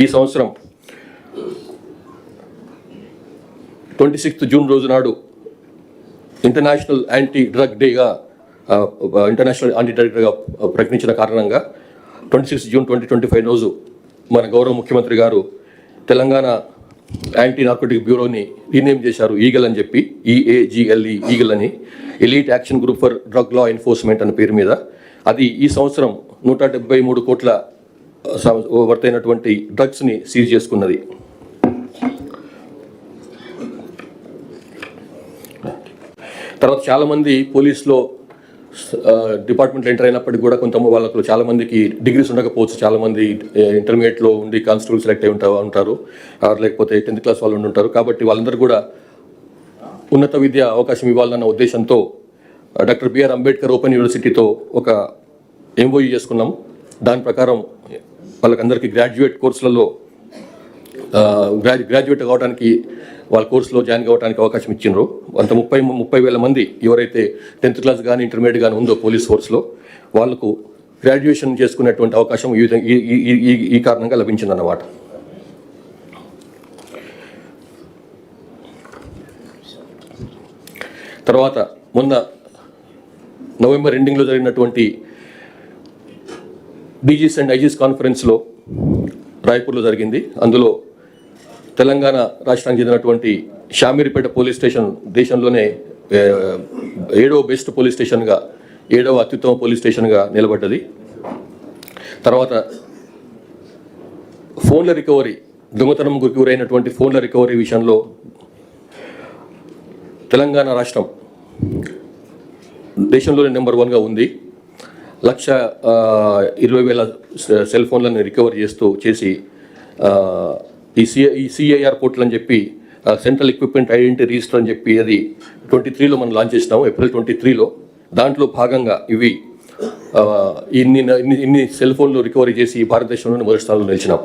ఈ సంవత్సరం 26 జూన్ రోజు నాడు ఇంటర్నేషనల్ యాంటీ డ్రగ్ డేగా ప్రకటించిన కారణంగా 26 జూన్ 2025 రోజు మన గౌరవ ముఖ్యమంత్రి గారు తెలంగాణ యాంటీ నార్కోటిక్ బ్యూరోని రీనేమ్ చేశారు ఈగల్ అని చెప్పి, EAGLE ఈగల్ అని, elite action group for drug law enforcement అనే పేరు మీద. అది ఈ సంవత్సరం 173 కోట్ల వర్తైనటువంటి డ్రగ్స్ని సీజ్ చేసుకున్నది. తర్వాత చాలామంది పోలీస్లో డిపార్ట్మెంట్లో ఎంటర్ అయినప్పటికీ కూడా వాళ్ళకు చాలామందికి డిగ్రీస్ ఉండకపోవచ్చు. చాలామంది ఇంటర్మీడియట్లో ఉండి కానిస్టేబుల్ సెలెక్ట్ అయి ఉంటారు, లేకపోతే 10th క్లాస్ వాళ్ళు ఉంటారు. కాబట్టి వాళ్ళందరూ కూడా ఉన్నత విద్య అవకాశం ఇవ్వాలన్న ఉద్దేశంతో డాక్టర్ బిఆర్ అంబేద్కర్ ఓపెన్ యూనివర్సిటీతో ఒక MOU చేసుకున్నాం. దాని ప్రకారం వాళ్ళకందరికీ గ్రాడ్యుయేట్ కోర్సులలో గ్రాడ్యుయేట్ కావడానికి వాళ్ళ కోర్సులో జాయిన్ కావడానికి అవకాశం ఇచ్చినారు. అంత 30,000 మంది ఎవరైతే 10th క్లాస్ కానీ ఇంటర్మీడియట్ కానీ ఉందో పోలీస్ ఫోర్స్లో వాళ్ళకు గ్రాడ్యుయేషన్ చేసుకునేటువంటి అవకాశం ఈ కారణంగా లభించిందన్నమాట. తర్వాత మొన్న నవంబర్ ఎండింగ్లో జరిగినటువంటి DGs అండ్ IGs కాన్ఫరెన్స్లో రాయ్పూర్లో జరిగింది. అందులో తెలంగాణ రాష్ట్రానికి చెందినటువంటి షామీర్పేట పోలీస్ స్టేషన్ దేశంలోనే 7వ బెస్ట్ పోలీస్ స్టేషన్గా, 7వ అత్యుత్తమ పోలీస్ స్టేషన్గా నిలబడ్డది. తర్వాత ఫోన్ల రికవరీ, దొంగతనం గురైనటువంటి ఫోన్ల రికవరీ విషయంలో తెలంగాణ రాష్ట్రం దేశంలోనే నెంబర్ 1గా ఉంది. 1,20,000 సెల్ ఫోన్లను రికవర్ చేసి ఈ CIR పోర్టల్ అని చెప్పి, సెంట్రల్ ఎక్విప్మెంట్ ఐడెంటిటీ రిజిస్టర్ అని చెప్పి, అది 23లో మనం లాంచ్ చేసినాము, ఏప్రిల్ 23లో. దాంట్లో భాగంగా ఇవి ఇన్ని సెల్ ఫోన్లు రికవరీ చేసి భారతదేశంలోనే మొదటి స్థానంలో నిలిచినాం.